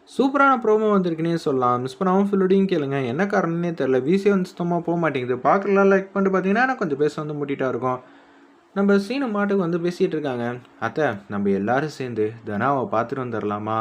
சூப்பரான ப்ரோமோ வந்திருக்குன்னே சொல்லலாம். மிஸ் பண்ணாம ஃபுல்லோடையும் கேளுங்க. என்ன காரணம்னே தெரியல. விசியே வந்து சுத்தமா போமாட்டேங்குது. பார்க்கலாம் லைக் பண்ணிட்டு பார்த்தீங்கன்னா, எனக்கு கொஞ்சம் பேச வந்து முட்டிட்டா இருக்கும். நம்ம சீனு மாட்டுக்கு வந்து பேசிட்டு இருக்காங்க. "அத்தை, நம்ம எல்லாரும் சேர்ந்து தனாவ பார்த்துட்டு வந்துரலாமா?"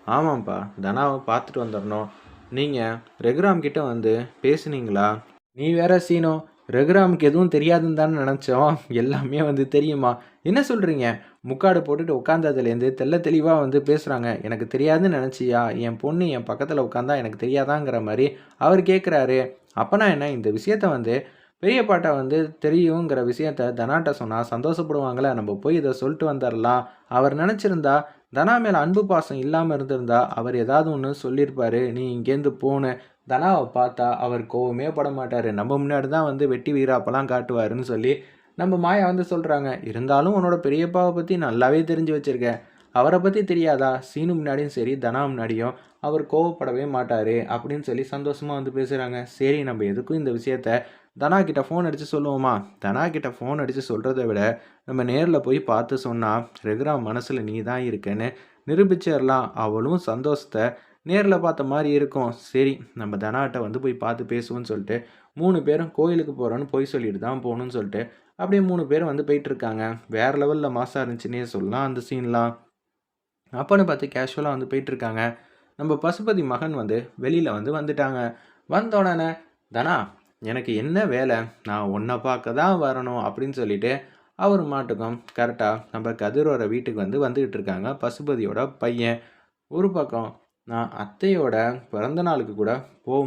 "ஆமாம்ப்பா, தனாவ பார்த்துட்டு வந்துரணும். நீங்க ரகுராம் கிட்ட வந்து பேசுனீங்களா?" "நீ வேற சீனு, ரகுராமுக்கு எதுவும் தெரியாதுன்னு தானே நெனச்சோம். எல்லாமே வந்து தெரியுமா?" "என்ன சொல்றீங்க?" முக்காடு போட்டுட்டு உட்காந்ததுலேருந்து தெள்ள தெளிவா வந்து பேசுறாங்க. "எனக்கு தெரியாதுன்னு நெனச்சியா? என் பொண்ணு என் பக்கத்துல உட்காந்தா எனக்கு தெரியாதாங்கிற மாரி அவரு கேட்குறாரு. அப்பன்னா என்ன? இந்த விஷயத்த வந்து பெரியப்பாட்ட வந்து தெரியுங்கிற விஷயத்த தனாட்ட சொன்னா சந்தோஷப்படுவாங்கல்ல. நம்ம போய் இத சொல்ட்டு வந்துரலாம். அவர் நெனச்சிருந்தா, தனா மேல அன்பு பாசம் இல்லாம இருந்திருந்தா, அவர் ஏதாவது ஒண்ணு சொல்லியிருப்பாரு. நீ இங்கேருந்து போன்னு. தனாவ பார்த்தா அவர் கோவமே பட மாட்டாரு. நம்ம முன்னாடி தான் வந்து வெட்டி வீராப்பெல்லாம் காட்டுவாருன்னு சொல்லி, நம்ம மாயா வந்து சொல்றாங்க. இருந்தாலும் உன்னோட பெரியப்பாவ பத்தி நல்லாவே தெரிஞ்சு வச்சிருக்க. அவர பத்தி தெரியாதா? சீனு முன்னாடியும் சரி, தனா முன்னாடியும் அவர் கோவப்படவே மாட்டாரு. அப்படின்னு சொல்லி சந்தோஷமா வந்து பேசுறாங்க. சரி, நம்ம எதுக்கும் இந்த விஷயத்த தனா கிட்ட ஃபோன் அடிச்சு சொல்லுவோமா? தனா கிட்ட ஃபோன் அடிச்சு சொல்றத விட, நம்ம நேர்ல போய் பார்த்து சொன்னா, ரகுராம் மனசுல நீ தான் இருக்கன்னு நிரூபிச்சிரலாம். அவளும் சந்தோஷத்த நேர்ல பார்த்த மாரி இருக்கும். சரி, நம்ம தனாட்ட வந்து போய் பார்த்து பேசுவோம்ன்னு சொல்லிட்டு, 3 பேரும் கோயிலுக்கு போறோம்ன்னு பொய் சொல்லிட்டு தான் போணும்னு சொல்லிட்டு, அப்படியே 3 பேரும் வந்து போயிட்டுருக்காங்க. வேற லெவல்ல மாஸா இருந்துச்சுன்னே சொல்லலாம் அந்த சீன்லாம். அப்பன்னு பார்த்து கேஷுவலா வந்து போயிட்டுருக்காங்க. நம்ம பசுபதி மகன் வந்து வெளியில வந்து வந்துட்டாங்க. வந்த உடனே, "தனா, எனக்கு என்ன வேலை? நான் உன்ன பார்க்க தான் வரணும்." அப்படின்னு சொல்லிட்டு, அவர் மாட்டுக்கும் கரெக்ட்டா நம்ம கதிரோட வீட்டுக்கு வந்து வந்துகிட்டு இருக்காங்க பசுபதியோட பையன். ஒரு பக்கம், "நான் அத்தையோட பிறந்த நாளுக்கு கூட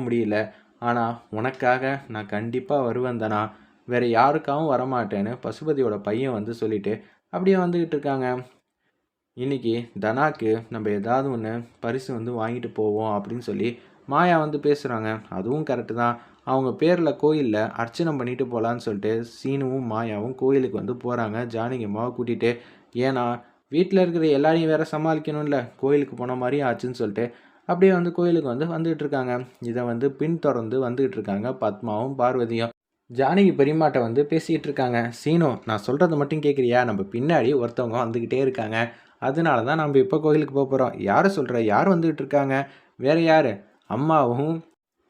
முடியல. ஆனா, உனக்காக நான் கண்டிப்பா வருவேன் தனா. வேற யாருக்காகவும் வரமாட்டேன்னு." பசுபதியோட பையன் வந்து சொல்லிட்டு, அப்படியே வந்துகிட்டு இருக்காங்க. இன்னைக்கு தனாக்கு நம்ம ஏதாவது ஒன்று பரிசு வந்து வாங்கிட்டு போவோம் அப்படின்னு சொல்லி மாயா வந்து பேசுகிறாங்க. அதுவும் கரெக்டு தான். அவங்க பேரில் கோயிலில் அர்ச்சனை பண்ணிட்டு போகலான்னு சொல்லிட்டு சீனுவும் மாயாவும் கோயிலுக்கு வந்து போகிறாங்க ஜானகி அம்மாவை கூட்டிகிட்டு. ஏன்னா வீட்டில் இருக்கிற எல்லாரையும் வேற சமாளிக்கணும்ல, கோயிலுக்கு போன மாதிரி ஆச்சுன்னு சொல்லிட்டு அப்படியே வந்து கோயிலுக்கு வந்து வந்துகிட்டு இருக்காங்க. இதை வந்து பின்தொடர்ந்து வந்துகிட்டு இருக்காங்க பத்மாவும் பார்வதியும். ஜானகி பெரியம்மாட்ட வந்து பேசிகிட்டு இருக்காங்க. "சீனு, நான் சொல்கிறத மட்டும் கேட்குறியா? நம்ம பின்னாடி ஒருத்தவங்க வந்துக்கிட்டே இருக்காங்க. அதனால தான் நம்ம இப்போ கோயிலுக்கு போகிறோம்." "யார சொல்ற? யார் வந்துகிட்டு இருக்காங்க?" "வேற யாரு? அம்மாவும்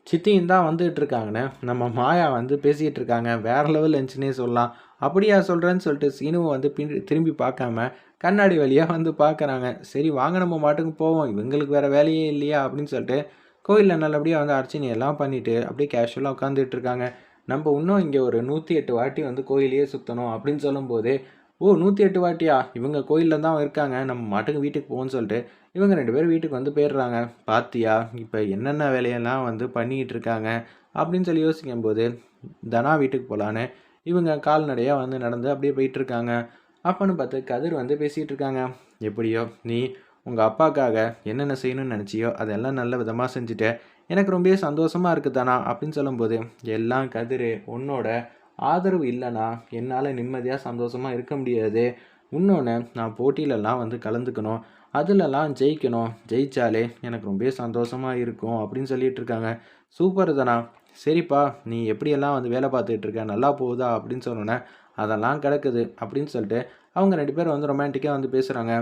சித்தியும் தான் வந்துகிட்டு இருக்காங்கன்னு நம்ம மாயா வந்து பேசிகிட்டு இருக்காங்க." வேற லெவல் இருந்துச்சுன்னே சொல்லலாம். "அப்படியா சொல்கிறேன்னு?" சொல்லிட்டு சீனுவை வந்து திரும்பி பார்க்காம கண்ணாடி வழியாக வந்து பார்க்குறாங்க. சரி வாங்க, நம்ம மாட்டுக்கு போவோம். இவங்களுக்கு வேறு வேலையே இல்லையா அப்படின்னு சொல்லிட்டு கோயிலில் நல்லபடியாக வந்து அர்ச்சனையெல்லாம் பண்ணிவிட்டு அப்படியே கேஷுவலாக உட்காந்துட்டு இருக்காங்க. நம்ம இன்னும் இங்கே ஒரு 108 வாட்டி வந்து கோயிலையே சுற்றணும் அப்படின்னு சொல்லும்போது, "ஓ, 108 வாட்டியா? இவங்க கோயிலில் தான் இருக்காங்க. நம்ம மாட்டுக்கு வீட்டுக்கு போவோம்னு" சொல்லிட்டு இவங்க 2 பேரும் வீட்டுக்கு வந்து போயிடுறாங்க. "பாத்தியா, இப்போ என்னென்ன வேலையெல்லாம் வந்து பண்ணிக்கிட்டு இருக்காங்க." அப்படின்னு சொல்லி யோசிக்கும்போது, தனா வீட்டுக்கு போகலான்னு இவங்க கால்நடையாக வந்து நடந்து அப்படியே போயிட்டுருக்காங்க. அப்பன்னு பார்த்து கதிர் வந்து பேசிகிட்டு இருக்காங்க. "எப்படியோ நீ உங்கள் அப்பாக்காக என்னென்ன செய்யணும்னு நினச்சியோ அதெல்லாம் நல்ல விதமாக செஞ்சுட்ட. எனக்கு ரொம்பவே சந்தோஷமாக இருக்குது தானா." அப்படின்னு சொல்லும்போது, "எல்லாம் கதிர், உன்னோட ஆதரவு இல்லைனா என்னால் நிம்மதியாக சந்தோஷமாக இருக்க முடியாது. இன்னொன்று, நான் போட்டியிலலாம் வந்து கலந்துக்கணும். அதுலலாம் ஜெயிக்கணும். ஜெயிச்சாலே எனக்கு ரொம்பவே சந்தோஷமாக இருக்கும்." அப்படின்னு சொல்லிட்டு இருக்காங்க. "சூப்பர் தானா. சரிப்பா, நீ எப்படியெல்லாம் வந்து வேலை பார்த்துக்கிட்டு இருக்க? நல்லா போகுதா?" அப்படின்னு சொன்னோன்னே, "அதெல்லாம் கிடக்குது." அப்படின்னு சொல்லிட்டு அவங்க 2 பேரும் வந்து ரொமான்டிக்காக வந்து பேசுகிறாங்க.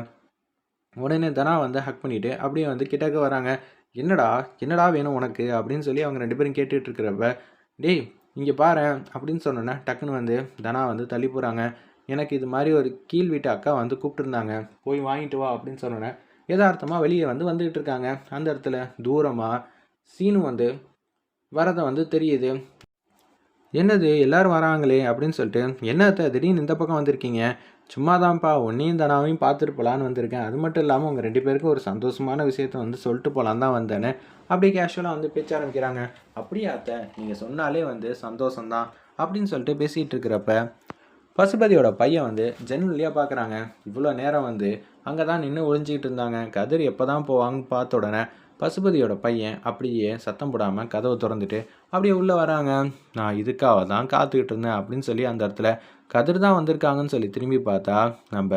உடனே தனா வந்து ஹக் பண்ணிட்டு அப்படியே வந்து கிட்டக்க வராங்க. "என்னடா, என்னடா வேணும் உனக்கு?" அப்படின்னு சொல்லி அவங்க 2 பேரும் கேட்டுட்டு இருக்கிறப்ப, "டேய், இங்கே பாரேன்." அப்படின்னு சொன்னோன்னே டக்குன்னு வந்து தனா வந்து தள்ளி போகிறாங்க. "எனக்கு இது மாதிரி ஒரு கீழ் வீட்டு அக்கா வந்து கூப்பிட்டுருந்தாங்க. போய் வாங்கிட்டு வா." அப்படின்னு சொன்னோன்னே எதார்த்தமாக வெளியே வந்து வந்துகிட்டு இருக்காங்க. அந்த இடத்துல தூரமாக சீனு வந்து வரத வந்து தெரியுது. "என்னது எல்லாரும் வராங்களே!" அப்படின்னு சொல்லிட்டு, "என்ன அத்த திடீர்னு இந்த பக்கம் வந்திருக்கீங்க?" "சும்மா தான்ப்பா, உன்னையும் தனாவையும் பார்த்துட்டு போலான்னு வந்திருக்கேன். அது மட்டும் இல்லாமல் உங்கள் 2 பேருக்கும் ஒரு சந்தோஷமான விஷயத்த வந்து சொல்லிட்டு போலான்னு தான் வந்தேன்னு." அப்படியே கேஷுவலாக வந்து பேச்ச ஆரம்பிக்கிறாங்க. "அப்படியா அத்த, நீங்கள் சொன்னாலே வந்து சந்தோஷம் தான்." அப்படின்னு சொல்லிட்டு பேசிகிட்டு இருக்கிறப்ப, பசுபதியோட பையன் வந்து ஜன்னல் வழியா பார்க்குறாங்க. இவ்வளோ நேரம் வந்து அங்கே தான் நின்று ஒளிஞ்சிக்கிட்டு இருந்தாங்க. கதிர் எப்போ தான் போவாங்கன்னு பார்த்த உடனே பசுபதியோட பையன் அப்படியே சத்தம் போடாமல் கதவை திறந்துட்டு அப்படியே உள்ளே வராங்க. "நான் இதுக்காக தான் காத்துக்கிட்டு இருந்தேன்." அப்படின்னு சொல்லி அந்த இடத்துல கதிர் தான் வந்திருக்காங்கன்னு சொல்லி திரும்பி பார்த்தா, நம்ம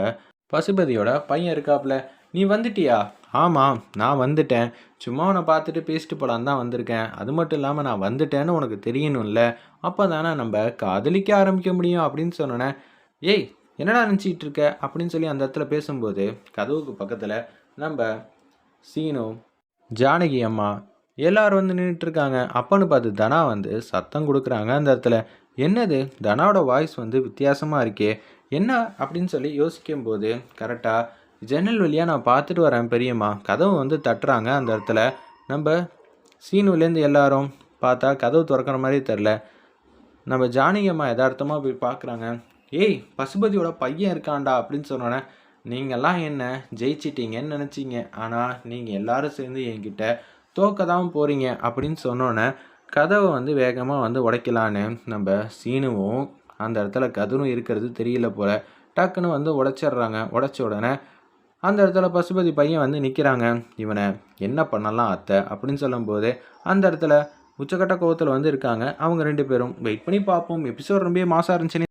பசுபதியோட பையன் இருக்காப்புல. "நீ வந்துட்டியா?" "ஆமாம், நான் வந்துட்டேன். சும்மா உன்னை பார்த்துட்டு பேசிட்டு போலான்னு தான் வந்திருக்கேன். அது மட்டும் இல்லாமல் நான் வந்துட்டேன்னு உனக்கு தெரியணும்ல. அப்போ தானே நம்ம காதலிக்க ஆரம்பிக்க முடியும்." அப்படின்னு சொன்னோன்னே, "ஏய், என்னடா நினச்சிக்கிட்டு இருக்க?" அப்படின்னு சொல்லி அந்த இடத்துல பேசும்போது, கதவுக்கு பக்கத்தில் நம்ம சீனு, ஜானகி அம்மா எல்லாரும் வந்து நின்றுட்டுருக்காங்க. அப்பன்னு பார்த்து தனா வந்து சத்தம் கொடுக்குறாங்க அந்த இடத்துல. என்னது தனாவோட வாய்ஸ் வந்து வித்தியாசமாக இருக்கே, என்ன அப்படின்னு சொல்லி யோசிக்கும்போது கரெக்டாக ஜன்னல் வழியாக நான் பார்த்துட்டு வரேன் பெரியம்மா. கதவு வந்து தட்டுறாங்க அந்த இடத்துல. நம்ம சீனுலேருந்து எல்லாரும் பார்த்தா கதவு திறக்கிற மாதிரி தெரில. நம்ம ஜானகி அம்மா யதார்த்தமாக போய் பார்க்குறாங்க. ஏய், பசுபதியோட பையன் இருக்கான்டா அப்படின்னு சொன்னோன்னே, நீங்கள்லாம் என்ன ஜெயிச்சிட்டீங்கன்னு நினச்சிங்க, ஆனால் நீங்கள் எல்லாரும் சேர்ந்து என்கிட்ட தோக்க தான் போகிறீங்க அப்படின்னு சொன்னோன்னே, கதவை வந்து வேகமாக வந்து உடைக்கலான்னு நம்ம சீனுவும் அந்த இடத்துல கதவும் இருக்கிறது தெரியல போல் டக்குன்னு வந்து உடைச்சிட்றாங்க. உடைச்ச உடனே அந்த இடத்துல பசுபதி பையன் வந்து நிற்கிறாங்க. இவனை என்ன பண்ணலாம் அத்தை அப்படின்னு சொல்லும்போது அந்த இடத்துல உச்சக்கட்ட கோவத்தில் வந்து இருக்காங்க அவங்க 2 பேரும். வெயிட் பண்ணி பார்ப்போம். எபிசோட் ரொம்ப மாசாக இருந்துச்சுன்னு